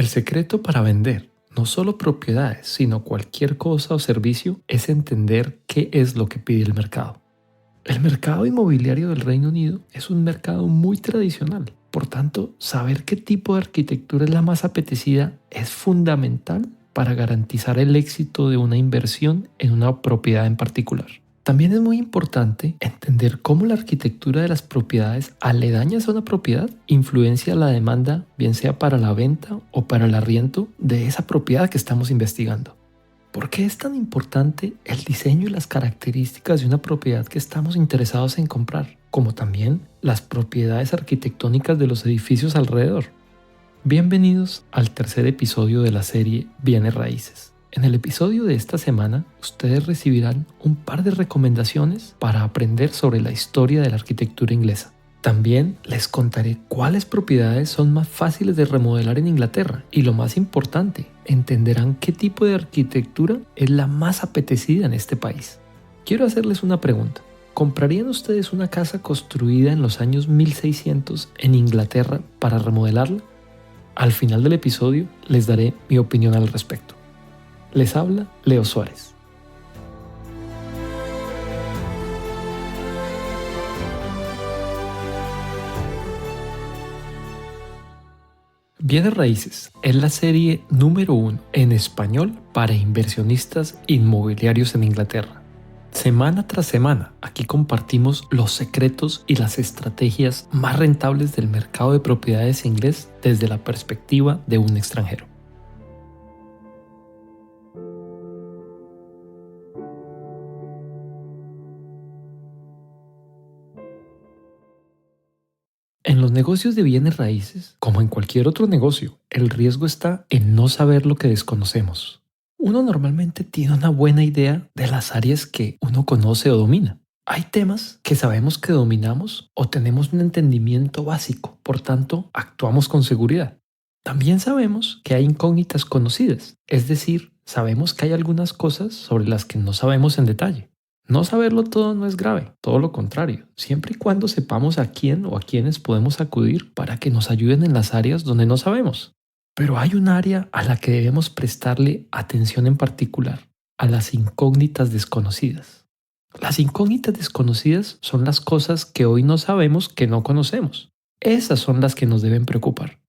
El secreto para vender no solo propiedades, sino cualquier cosa o servicio es entender qué es lo que pide el mercado. El mercado inmobiliario del Reino Unido es un mercado muy tradicional. Por tanto, saber qué tipo de arquitectura es la más apetecida es fundamental para garantizar el éxito de una inversión en una propiedad en particular. También es muy importante entender cómo la arquitectura de las propiedades aledañas a una propiedad influencia la demanda, bien sea para la venta o para el arriendo de esa propiedad que estamos investigando. ¿Por qué es tan importante el diseño y las características de una propiedad que estamos interesados en comprar, como también las propiedades arquitectónicas de los edificios alrededor? Bienvenidos al tercer episodio de la serie Bienes Raíces. En el episodio de esta semana, ustedes recibirán un par de recomendaciones para aprender sobre la historia de la arquitectura inglesa. También les contaré cuáles propiedades son más fáciles de remodelar en Inglaterra y, lo más importante, entenderán qué tipo de arquitectura es la más apetecida en este país. Quiero hacerles una pregunta. ¿Comprarían ustedes una casa construida en los años 1600 en Inglaterra para remodelarla? Al final del episodio les daré mi opinión al respecto. Les habla Leo Suárez. Bienes Raíces es la serie número 1 en español para inversionistas inmobiliarios en Inglaterra. Semana tras semana, aquí compartimos los secretos y las estrategias más rentables del mercado de propiedades inglés desde la perspectiva de un extranjero. En los negocios de bienes raíces, como en cualquier otro negocio, el riesgo está en no saber lo que desconocemos. Uno normalmente tiene una buena idea de las áreas que uno conoce o domina. Hay temas que sabemos que dominamos o tenemos un entendimiento básico, por tanto, actuamos con seguridad. También sabemos que hay incógnitas conocidas, es decir, sabemos que hay algunas cosas sobre las que no sabemos en detalle. No saberlo todo no es grave, todo lo contrario, siempre y cuando sepamos a quién o a quiénes podemos acudir para que nos ayuden en las áreas donde no sabemos. Pero hay un área a la que debemos prestarle atención en particular, a las incógnitas desconocidas. Las incógnitas desconocidas son las cosas que hoy no sabemos que no conocemos. Esas son las que nos deben preocupar.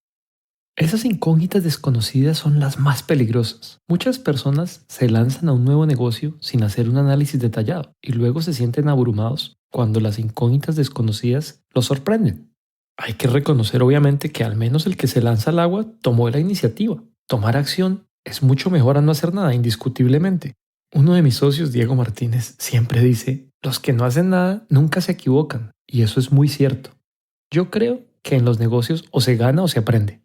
Esas incógnitas desconocidas son las más peligrosas. Muchas personas se lanzan a un nuevo negocio sin hacer un análisis detallado y luego se sienten abrumados cuando las incógnitas desconocidas los sorprenden. Hay que reconocer obviamente que al menos el que se lanza al agua tomó la iniciativa. Tomar acción es mucho mejor a no hacer nada, indiscutiblemente. Uno de mis socios, Diego Martínez, siempre dice, los que no hacen nada nunca se equivocan, y eso es muy cierto. Yo creo que en los negocios o se gana o se aprende.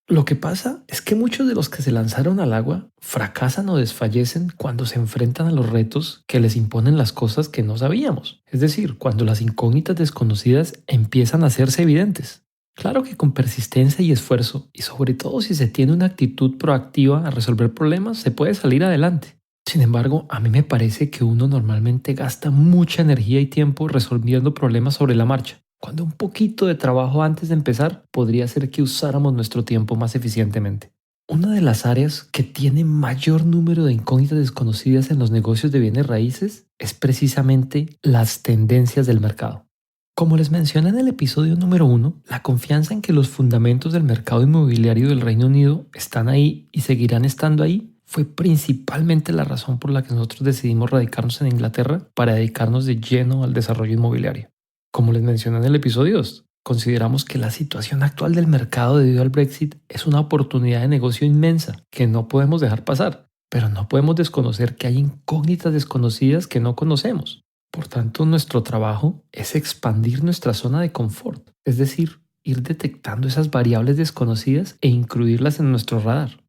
Lo que pasa es que muchos de los que se lanzaron al agua fracasan o desfallecen cuando se enfrentan a los retos que les imponen las cosas que no sabíamos, es decir, cuando las incógnitas desconocidas empiezan a hacerse evidentes. Claro que con persistencia y esfuerzo, y sobre todo si se tiene una actitud proactiva a resolver problemas, se puede salir adelante. Sin embargo, a mí me parece que uno normalmente gasta mucha energía y tiempo resolviendo problemas sobre la marcha, cuando un poquito de trabajo antes de empezar podría hacer que usáramos nuestro tiempo más eficientemente. Una de las áreas que tiene mayor número de incógnitas desconocidas en los negocios de bienes raíces es precisamente las tendencias del mercado. Como les mencioné en el episodio número 1, la confianza en que los fundamentos del mercado inmobiliario del Reino Unido están ahí y seguirán estando ahí fue principalmente la razón por la que nosotros decidimos radicarnos en Inglaterra para dedicarnos de lleno al desarrollo inmobiliario. Como les mencioné en el episodio 2, consideramos que la situación actual del mercado debido al Brexit es una oportunidad de negocio inmensa que no podemos dejar pasar, pero no podemos desconocer que hay incógnitas desconocidas que no conocemos. Por tanto, nuestro trabajo es expandir nuestra zona de confort, es decir, ir detectando esas variables desconocidas e incluirlas en nuestro radar.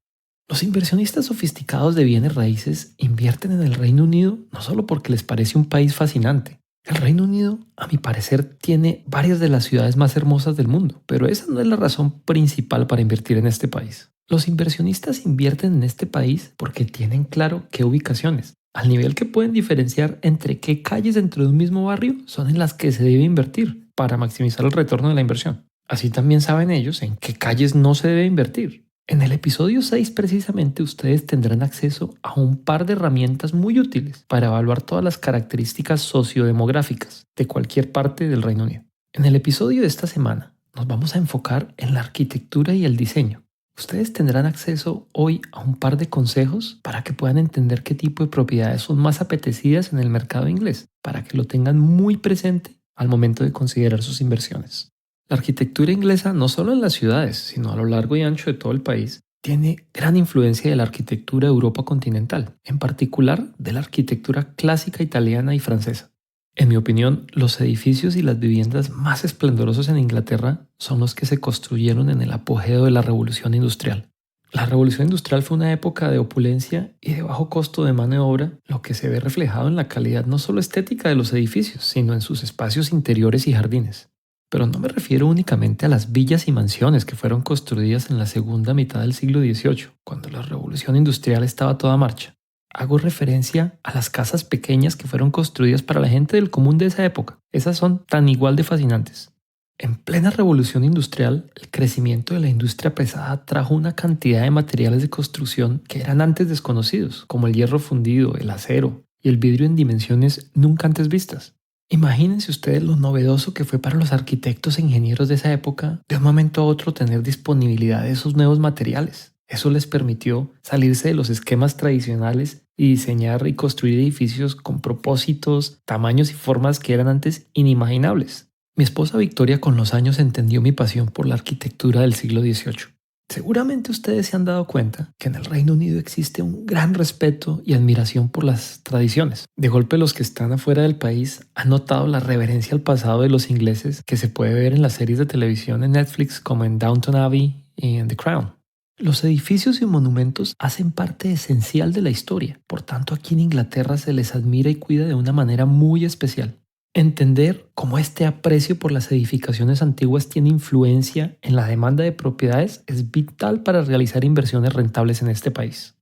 Los inversionistas sofisticados de bienes raíces invierten en el Reino Unido no solo porque les parece un país fascinante. El Reino Unido, a mi parecer, tiene varias de las ciudades más hermosas del mundo, pero esa no es la razón principal para invertir en este país. Los inversionistas invierten en este país porque tienen claro qué ubicaciones, al nivel que pueden diferenciar entre qué calles dentro de un mismo barrio son en las que se debe invertir para maximizar el retorno de la inversión. Así también saben ellos en qué calles no se debe invertir. En el episodio 6 precisamente ustedes tendrán acceso a un par de herramientas muy útiles para evaluar todas las características sociodemográficas de cualquier parte del Reino Unido. En el episodio de esta semana nos vamos a enfocar en la arquitectura y el diseño. Ustedes tendrán acceso hoy a un par de consejos para que puedan entender qué tipo de propiedades son más apetecidas en el mercado inglés, para que lo tengan muy presente al momento de considerar sus inversiones. La arquitectura inglesa, no solo en las ciudades, sino a lo largo y ancho de todo el país, tiene gran influencia de la arquitectura de Europa continental, en particular de la arquitectura clásica italiana y francesa. En mi opinión, los edificios y las viviendas más esplendorosos en Inglaterra son los que se construyeron en el apogeo de la Revolución Industrial. La Revolución Industrial fue una época de opulencia y de bajo costo de mano de obra, lo que se ve reflejado en la calidad no solo estética de los edificios, sino en sus espacios interiores y jardines. Pero no me refiero únicamente a las villas y mansiones que fueron construidas en la segunda mitad del siglo XVIII, cuando la revolución industrial estaba a toda marcha. Hago referencia a las casas pequeñas que fueron construidas para la gente del común de esa época. Esas son tan igual de fascinantes. En plena revolución industrial, el crecimiento de la industria pesada trajo una cantidad de materiales de construcción que eran antes desconocidos, como el hierro fundido, el acero y el vidrio en dimensiones nunca antes vistas. Imagínense ustedes lo novedoso que fue para los arquitectos e ingenieros de esa época de un momento a otro tener disponibilidad de esos nuevos materiales. Eso les permitió salirse de los esquemas tradicionales y diseñar y construir edificios con propósitos, tamaños y formas que eran antes inimaginables. Mi esposa Victoria con los años entendió mi pasión por la arquitectura del siglo XVIII. Seguramente ustedes se han dado cuenta que en el Reino Unido existe un gran respeto y admiración por las tradiciones. De golpe los que están afuera del país han notado la reverencia al pasado de los ingleses que se puede ver en las series de televisión en Netflix como en Downton Abbey y en The Crown. Los edificios y monumentos hacen parte esencial de la historia, por tanto aquí en Inglaterra se les admira y cuida de una manera muy especial. Entender cómo este aprecio por las edificaciones antiguas tiene influencia en la demanda de propiedades es vital para realizar inversiones rentables en este país.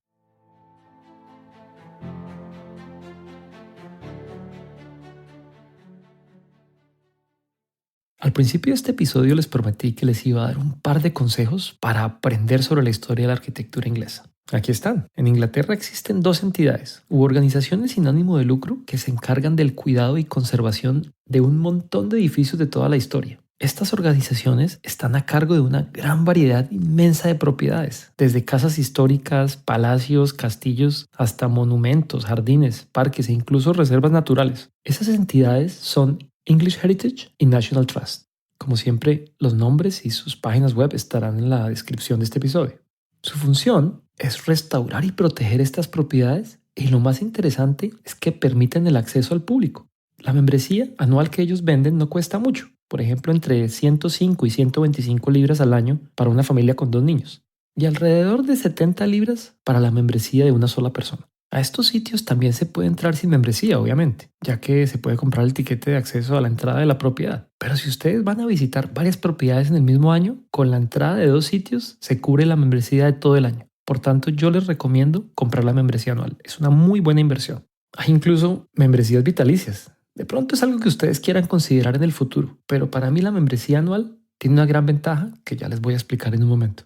Al principio de este episodio les prometí que les iba a dar un par de consejos para aprender sobre la historia de la arquitectura inglesa. Aquí están. En Inglaterra existen dos entidades u organizaciones sin ánimo de lucro que se encargan del cuidado y conservación de un montón de edificios de toda la historia. Estas organizaciones están a cargo de una gran variedad inmensa de propiedades, desde casas históricas, palacios, castillos, hasta monumentos, jardines, parques e incluso reservas naturales. Esas entidades son English Heritage y National Trust. Como siempre, los nombres y sus páginas web estarán en la descripción de este episodio. Su función es restaurar y proteger estas propiedades y lo más interesante es que permiten el acceso al público. La membresía anual que ellos venden no cuesta mucho, por ejemplo entre 105 y 125 libras al año para una familia con 2 niños y alrededor de 70 libras para la membresía de una sola persona. A estos sitios también se puede entrar sin membresía, obviamente, ya que se puede comprar el tiquete de acceso a la entrada de la propiedad. Pero si ustedes van a visitar varias propiedades en el mismo año, con la entrada de 2 sitios se cubre la membresía de todo el año. Por tanto, yo les recomiendo comprar la membresía anual. Es una muy buena inversión. Hay incluso membresías vitalicias. De pronto es algo que ustedes quieran considerar en el futuro, pero para mí la membresía anual tiene una gran ventaja que ya les voy a explicar en un momento.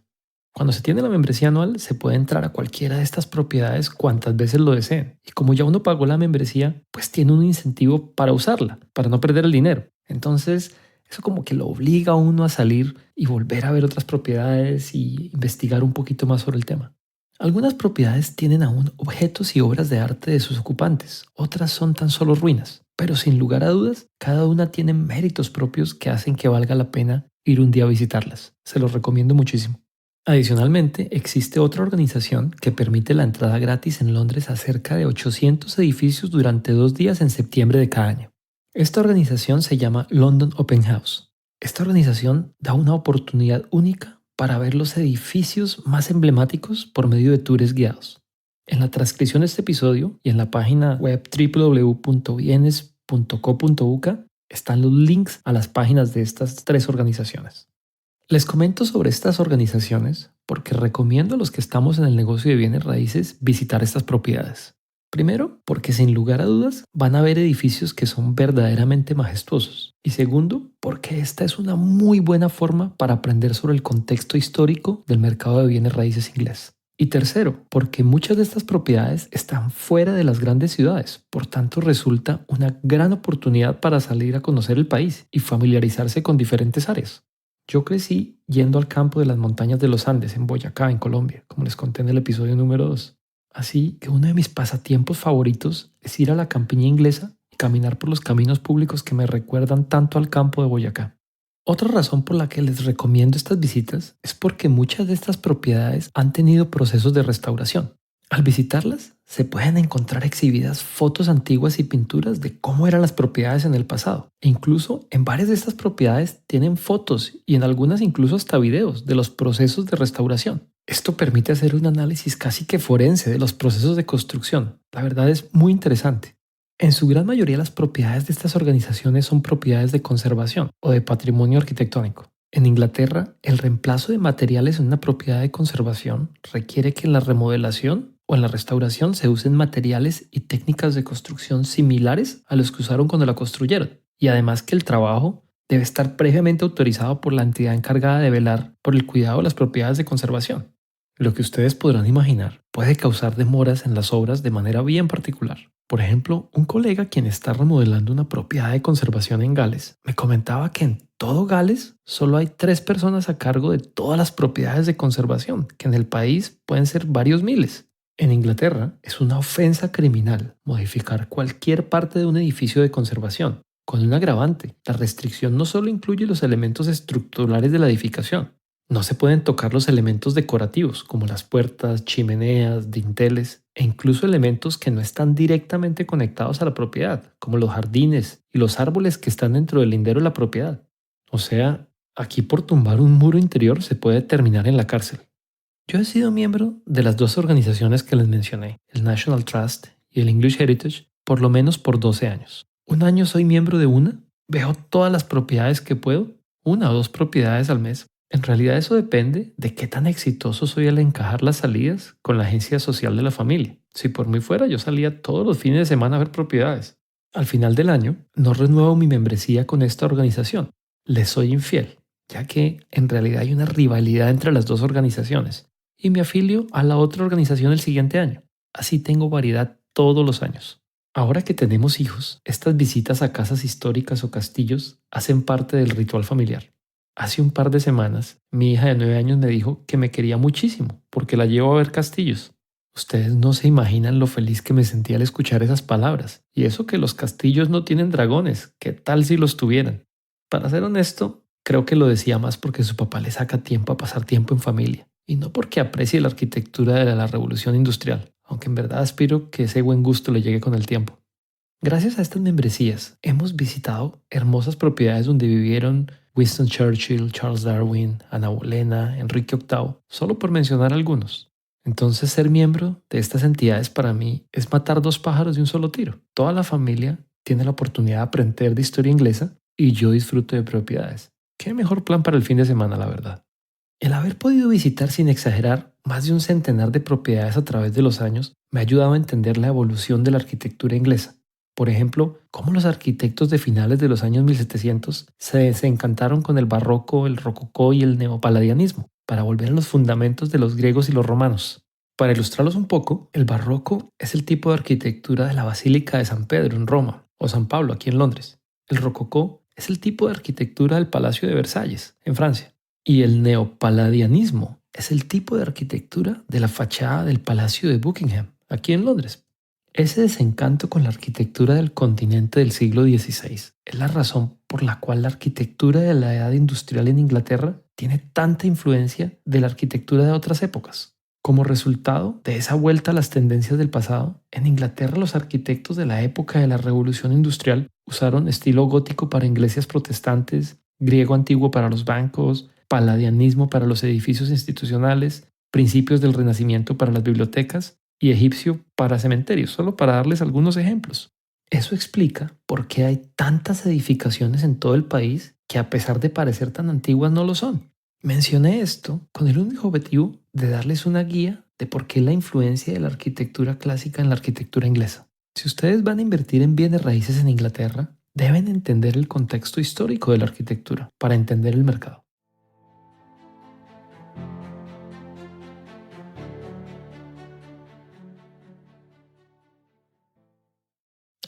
Cuando se tiene la membresía anual, se puede entrar a cualquiera de estas propiedades cuantas veces lo deseen. Y como ya uno pagó la membresía, pues tiene un incentivo para usarla, para no perder el dinero. Entonces, eso como que lo obliga a uno a salir y volver a ver otras propiedades y investigar un poquito más sobre el tema. Algunas propiedades tienen aún objetos y obras de arte de sus ocupantes, otras son tan solo ruinas. Pero sin lugar a dudas, cada una tiene méritos propios que hacen que valga la pena ir un día a visitarlas. Se los recomiendo muchísimo. Adicionalmente, existe otra organización que permite la entrada gratis en Londres a cerca de 800 edificios durante 2 días en septiembre de cada año. Esta organización se llama London Open House. Esta organización da una oportunidad única para ver los edificios más emblemáticos por medio de tours guiados. En la transcripción de este episodio y en la página web www.bienes.co.uk están los links a las páginas de estas 3 organizaciones. Les comento sobre estas organizaciones porque recomiendo a los que estamos en el negocio de bienes raíces visitar estas propiedades. Primero, porque sin lugar a dudas van a haber edificios que son verdaderamente majestuosos. Y segundo, porque esta es una muy buena forma para aprender sobre el contexto histórico del mercado de bienes raíces inglés. Y tercero, porque muchas de estas propiedades están fuera de las grandes ciudades, por tanto resulta una gran oportunidad para salir a conocer el país y familiarizarse con diferentes áreas. Yo crecí yendo al campo de las montañas de los Andes en Boyacá, en Colombia, como les conté en el episodio número 2. Así que uno de mis pasatiempos favoritos es ir a la campiña inglesa y caminar por los caminos públicos que me recuerdan tanto al campo de Boyacá. Otra razón por la que les recomiendo estas visitas es porque muchas de estas propiedades han tenido procesos de restauración. Al visitarlas, se pueden encontrar exhibidas fotos antiguas y pinturas de cómo eran las propiedades en el pasado. E incluso en varias de estas propiedades tienen fotos y en algunas incluso hasta videos de los procesos de restauración. Esto permite hacer un análisis casi que forense de los procesos de construcción. La verdad es muy interesante. En su gran mayoría las propiedades de estas organizaciones son propiedades de conservación o de patrimonio arquitectónico. En Inglaterra, el reemplazo de materiales en una propiedad de conservación requiere que en la remodelación o en la restauración se usen materiales y técnicas de construcción similares a los que usaron cuando la construyeron. Y además que el trabajo debe estar previamente autorizado por la entidad encargada de velar por el cuidado de las propiedades de conservación. Lo que ustedes podrán imaginar puede causar demoras en las obras de manera bien particular. Por ejemplo, un colega quien está remodelando una propiedad de conservación en Gales me comentaba que en todo Gales solo hay 3 personas a cargo de todas las propiedades de conservación, que en el país pueden ser varios miles. En Inglaterra es una ofensa criminal modificar cualquier parte de un edificio de conservación, con un agravante. La restricción no solo incluye los elementos estructurales de la edificación. No se pueden tocar los elementos decorativos como las puertas, chimeneas, dinteles e incluso elementos que no están directamente conectados a la propiedad, como los jardines y los árboles que están dentro del lindero de la propiedad. O sea, aquí por tumbar un muro interior se puede terminar en la cárcel. Yo he sido miembro de las 2 organizaciones que les mencioné, el National Trust y el English Heritage, por lo menos por 12 años. Un año soy miembro de una, veo todas las propiedades que puedo, 1 o 2 propiedades al mes. En realidad eso depende de qué tan exitoso soy al encajar las salidas con la agencia social de la familia. Si por mí fuera, yo salía todos los fines de semana a ver propiedades. Al final del año, no renuevo mi membresía con esta organización. Les soy infiel, ya que en realidad hay una rivalidad entre las 2 organizaciones y me afilio a la otra organización el siguiente año. Así tengo variedad todos los años. Ahora que tenemos hijos, estas visitas a casas históricas o castillos hacen parte del ritual familiar. Hace un par de semanas, mi hija de 9 años me dijo que me quería muchísimo porque la llevo a ver castillos. Ustedes no se imaginan lo feliz que me sentí al escuchar esas palabras. Y eso que los castillos no tienen dragones. ¿Qué tal si los tuvieran? Para ser honesto, creo que lo decía más porque su papá le saca tiempo a pasar tiempo en familia. Y no porque aprecie la arquitectura de la revolución industrial, aunque en verdad aspiro que ese buen gusto le llegue con el tiempo. Gracias a estas membresías, hemos visitado hermosas propiedades donde vivieron Winston Churchill, Charles Darwin, Ana Bolena, Enrique VIII, solo por mencionar algunos. Entonces, ser miembro de estas entidades para mí es matar 2 pájaros de un solo tiro. Toda la familia tiene la oportunidad de aprender de historia inglesa y yo disfruto de propiedades. Qué mejor plan para el fin de semana, la verdad. El haber podido visitar sin exagerar más de un centenar de propiedades a través de los años me ha ayudado a entender la evolución de la arquitectura inglesa. Por ejemplo, cómo los arquitectos de finales de los años 1700 se encantaron con el barroco, el rococó y el neopaladianismo para volver a los fundamentos de los griegos y los romanos. Para ilustrarlos un poco, el barroco es el tipo de arquitectura de la Basílica de San Pedro en Roma o San Pablo aquí en Londres. El rococó es el tipo de arquitectura del Palacio de Versalles en Francia. Y el neopaladianismo es el tipo de arquitectura de la fachada del Palacio de Buckingham aquí en Londres. Ese desencanto con la arquitectura del continente del siglo XVI es la razón por la cual la arquitectura de la edad industrial en Inglaterra tiene tanta influencia de la arquitectura de otras épocas. Como resultado de esa vuelta a las tendencias del pasado, en Inglaterra los arquitectos de la época de la Revolución Industrial usaron estilo gótico para iglesias protestantes, griego antiguo para los bancos, palladianismo para los edificios institucionales, principios del Renacimiento para las bibliotecas y egipcio para cementerios, solo para darles algunos ejemplos. Eso explica por qué hay tantas edificaciones en todo el país que a pesar de parecer tan antiguas no lo son. Mencioné esto con el único objetivo de darles una guía de por qué la influencia de la arquitectura clásica en la arquitectura inglesa. Si ustedes van a invertir en bienes raíces en Inglaterra, deben entender el contexto histórico de la arquitectura para entender el mercado.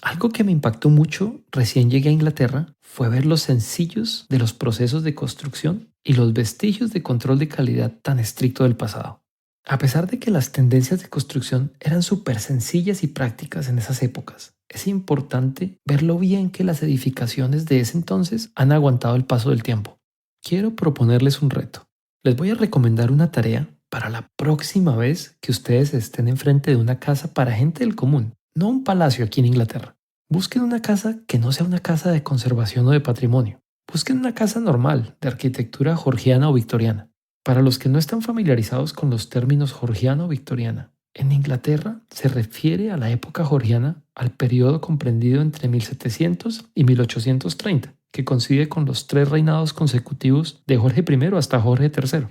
Algo que me impactó mucho recién llegué a Inglaterra fue ver los sencillos de los procesos de construcción y los vestigios de control de calidad tan estricto del pasado. A pesar de que las tendencias de construcción eran súper sencillas y prácticas en esas épocas, es importante ver lo bien que las edificaciones de ese entonces han aguantado el paso del tiempo. Quiero proponerles un reto. Les voy a recomendar una tarea para la próxima vez que ustedes estén enfrente de una casa para gente del común, no un palacio aquí en Inglaterra. Busquen una casa que no sea una casa de conservación o de patrimonio. Busquen una casa normal, de arquitectura georgiana o victoriana. Para los que no están familiarizados con los términos georgiana o victoriana, en Inglaterra se refiere a la época georgiana al periodo comprendido entre 1700 y 1830, que coincide con los tres reinados consecutivos de Jorge I hasta Jorge III.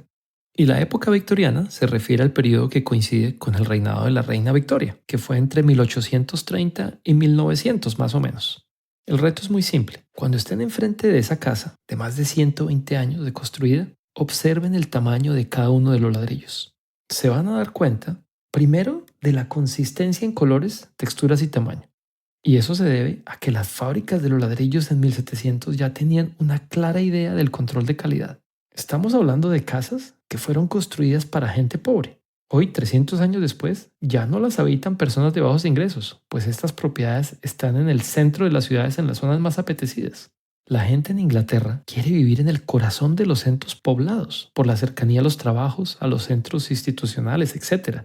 Y la época victoriana se refiere al periodo que coincide con el reinado de la reina Victoria, que fue entre 1830 y 1900 más o menos. El reto es muy simple. Cuando estén enfrente de esa casa, de más de 120 años de construida, observen el tamaño de cada uno de los ladrillos. Se van a dar cuenta, primero, de la consistencia en colores, texturas y tamaño. Y eso se debe a que las fábricas de los ladrillos en 1700 ya tenían una clara idea del control de calidad. Estamos hablando de casas que fueron construidas para gente pobre. Hoy, 300 años después, ya no las habitan personas de bajos ingresos, pues estas propiedades están en el centro de las ciudades en las zonas más apetecidas. La gente en Inglaterra quiere vivir en el corazón de los centros poblados, por la cercanía a los trabajos, a los centros institucionales, etc.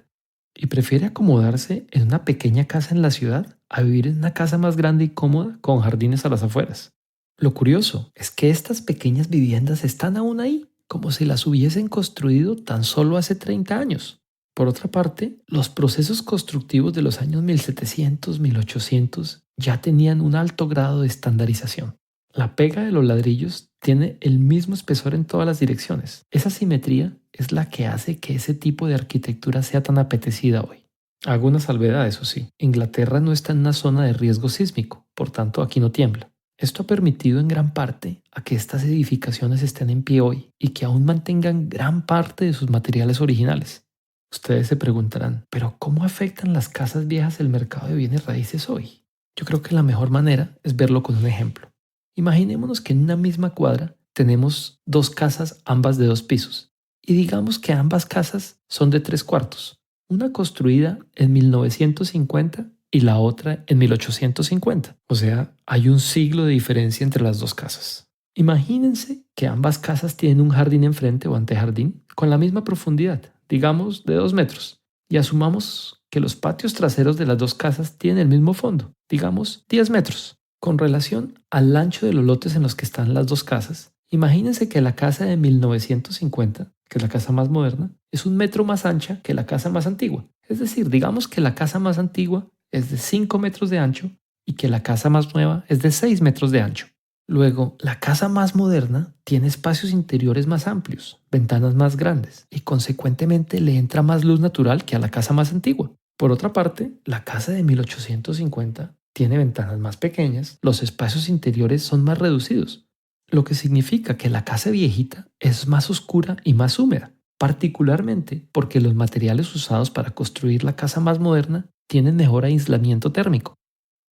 Y prefiere acomodarse en una pequeña casa en la ciudad a vivir en una casa más grande y cómoda con jardines a las afueras. Lo curioso es que estas pequeñas viviendas están aún ahí, como si las hubiesen construido tan solo hace 30 años. Por otra parte, los procesos constructivos de los años 1700, 1800 ya tenían un alto grado de estandarización. La pega de los ladrillos tiene el mismo espesor en todas las direcciones. Esa simetría es la que hace que ese tipo de arquitectura sea tan apetecida hoy. Hago una salvedad, eso sí. Inglaterra no está en una zona de riesgo sísmico, por tanto aquí no tiembla. Esto ha permitido en gran parte a que estas edificaciones estén en pie hoy y que aún mantengan gran parte de sus materiales originales. Ustedes se preguntarán, ¿pero cómo afectan las casas viejas el mercado de bienes raíces hoy? Yo creo que la mejor manera es verlo con un ejemplo. Imaginémonos que en una misma cuadra tenemos dos casas, ambas de 2 pisos, y digamos que ambas casas son de 3 cuartos, una construida en 1950 y la otra en 1850. O sea, hay un siglo de diferencia entre las dos casas. Imagínense que ambas casas tienen un jardín enfrente o antejardín con la misma profundidad, digamos de 2 metros, y asumamos que los patios traseros de las dos casas tienen el mismo fondo, digamos 10 metros. Con relación al ancho de los lotes en los que están las dos casas, imagínense que la casa de 1950, que es la casa más moderna, es 1 metro más ancha que la casa más antigua. Es decir, digamos que la casa más antigua es de 5 metros de ancho y que la casa más nueva es de 6 metros de ancho. Luego, la casa más moderna tiene espacios interiores más amplios, ventanas más grandes y consecuentemente le entra más luz natural que a la casa más antigua. Por otra parte, la casa de 1850 tiene ventanas más pequeñas, los espacios interiores son más reducidos, lo que significa que la casa viejita es más oscura y más húmeda, particularmente porque los materiales usados para construir la casa más moderna tienen mejor aislamiento térmico.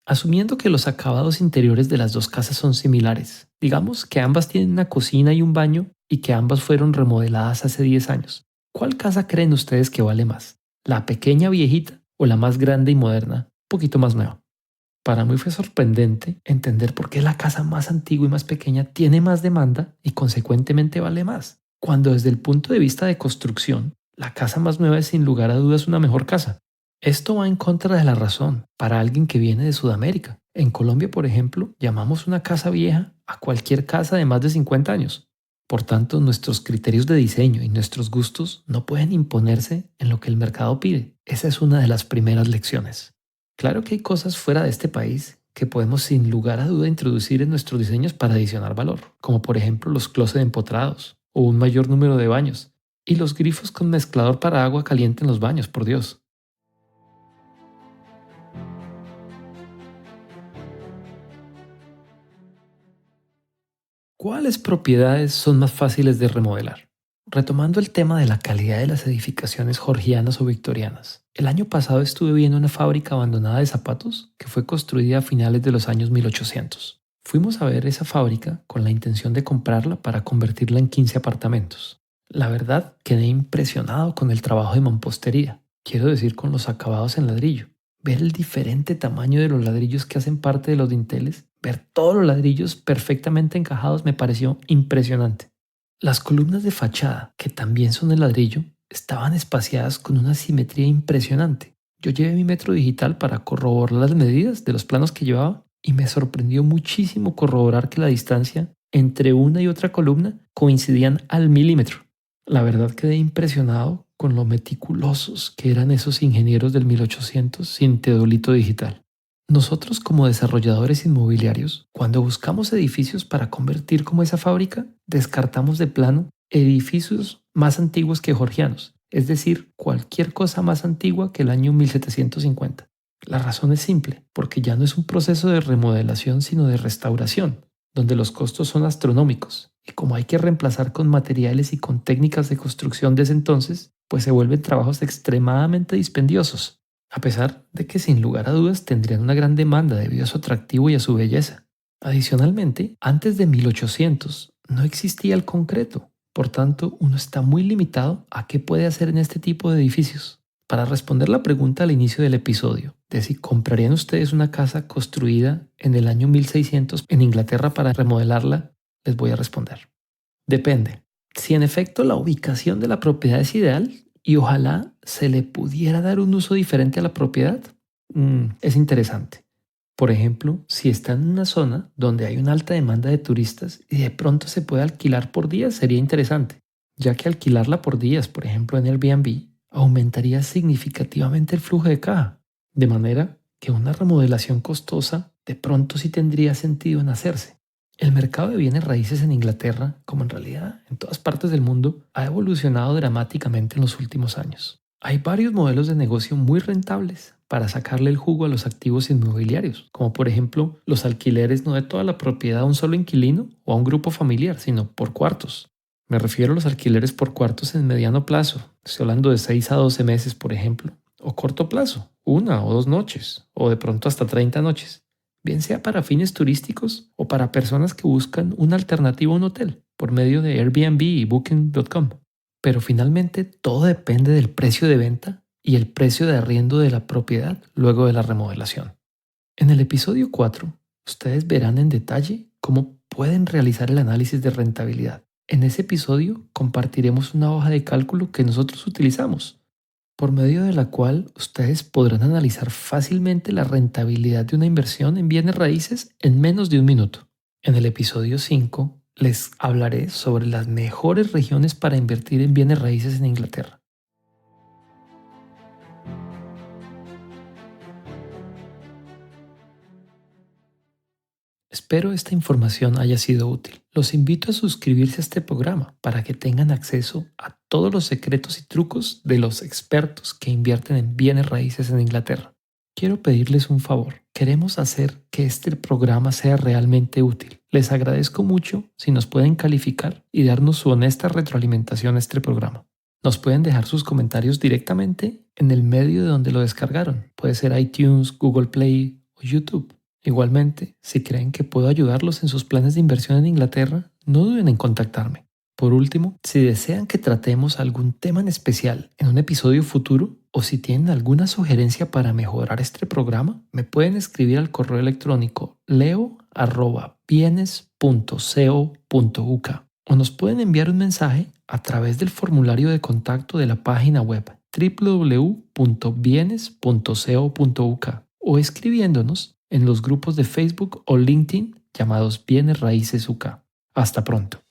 Asumiendo que los acabados interiores de las dos casas son similares, digamos que ambas tienen una cocina y un baño y que ambas fueron remodeladas hace 10 años. ¿Cuál casa creen ustedes que vale más? ¿La pequeña viejita o la más grande y moderna, un poquito más nueva? Para mí fue sorprendente entender por qué la casa más antigua y más pequeña tiene más demanda y consecuentemente vale más, cuando desde el punto de vista de construcción, la casa más nueva es sin lugar a dudas una mejor casa. Esto va en contra de la razón para alguien que viene de Sudamérica. En Colombia, por ejemplo, llamamos una casa vieja a cualquier casa de más de 50 años. Por tanto, nuestros criterios de diseño y nuestros gustos no pueden imponerse en lo que el mercado pide. Esa es una de las primeras lecciones. Claro que hay cosas fuera de este país que podemos sin lugar a duda introducir en nuestros diseños para adicionar valor, como por ejemplo los closets empotrados o un mayor número de baños. Y los grifos con mezclador para agua caliente en los baños, por Dios. ¿Cuáles propiedades son más fáciles de remodelar? Retomando el tema de la calidad de las edificaciones georgianas o victorianas, el año pasado estuve viendo una fábrica abandonada de zapatos que fue construida a finales de los años 1800. Fuimos a ver esa fábrica con la intención de comprarla para convertirla en 15 apartamentos. La verdad, quedé impresionado con el trabajo de mampostería, quiero decir con los acabados en ladrillo. Ver el diferente tamaño de los ladrillos que hacen parte de los dinteles, ver todos los ladrillos perfectamente encajados me pareció impresionante. Las columnas de fachada, que también son de ladrillo, estaban espaciadas con una simetría impresionante. Yo llevé mi metro digital para corroborar las medidas de los planos que llevaba y me sorprendió muchísimo corroborar que la distancia entre una y otra columna coincidían al milímetro. La verdad quedé impresionado con lo meticulosos que eran esos ingenieros del 1800 sin teodolito digital. Nosotros como desarrolladores inmobiliarios, cuando buscamos edificios para convertir como esa fábrica, descartamos de plano edificios más antiguos que georgianos, es decir, cualquier cosa más antigua que el año 1750. La razón es simple, porque ya no es un proceso de remodelación sino de restauración, donde los costos son astronómicos, y como hay que reemplazar con materiales y con técnicas de construcción de ese entonces, pues se vuelven trabajos extremadamente dispendiosos, a pesar de que sin lugar a dudas tendrían una gran demanda debido a su atractivo y a su belleza. Adicionalmente, antes de 1800 no existía el concreto, por tanto uno está muy limitado a qué puede hacer en este tipo de edificios. Para responder la pregunta al inicio del episodio de si comprarían ustedes una casa construida en el año 1600 en Inglaterra para remodelarla, les voy a responder. Depende. Si en efecto la ubicación de la propiedad es ideal y ojalá se le pudiera dar un uso diferente a la propiedad, es interesante. Por ejemplo, si está en una zona donde hay una alta demanda de turistas y de pronto se puede alquilar por días, sería interesante, ya que alquilarla por días, por ejemplo en Airbnb, aumentaría significativamente el flujo de caja, de manera que una remodelación costosa de pronto sí tendría sentido en hacerse. El mercado de bienes raíces en Inglaterra, como en realidad en todas partes del mundo, ha evolucionado dramáticamente en los últimos años. Hay varios modelos de negocio muy rentables para sacarle el jugo a los activos inmobiliarios, como por ejemplo los alquileres no de toda la propiedad a un solo inquilino o a un grupo familiar, sino por cuartos. Me refiero a los alquileres por cuartos en mediano plazo, estoy hablando de 6 a 12 meses por ejemplo, o corto plazo, 1 o 2 noches, o de pronto hasta 30 noches. Bien sea para fines turísticos o para personas que buscan una alternativa a un hotel por medio de Airbnb y Booking.com. Pero finalmente todo depende del precio de venta y el precio de arriendo de la propiedad luego de la remodelación. En el episodio 4, ustedes verán en detalle cómo pueden realizar el análisis de rentabilidad. En ese episodio compartiremos una hoja de cálculo que nosotros utilizamos, por medio de la cual ustedes podrán analizar fácilmente la rentabilidad de una inversión en bienes raíces en menos de un minuto. En el episodio 5 les hablaré sobre las mejores regiones para invertir en bienes raíces en Inglaterra. Espero esta información haya sido útil. Los invito a suscribirse a este programa para que tengan acceso a todos los secretos y trucos de los expertos que invierten en bienes raíces en Inglaterra. Quiero pedirles un favor. Queremos hacer que este programa sea realmente útil. Les agradezco mucho si nos pueden calificar y darnos su honesta retroalimentación a este programa. Nos pueden dejar sus comentarios directamente en el medio de donde lo descargaron. Puede ser iTunes, Google Play o YouTube. Igualmente, si creen que puedo ayudarlos en sus planes de inversión en Inglaterra, no duden en contactarme. Por último, si desean que tratemos algún tema en especial en un episodio futuro o si tienen alguna sugerencia para mejorar este programa, me pueden escribir al correo electrónico leo@bienes.co.uk o nos pueden enviar un mensaje a través del formulario de contacto de la página web www.bienes.co.uk o escribiéndonos en los grupos de Facebook o LinkedIn llamados Bienes Raíces UK. Hasta pronto.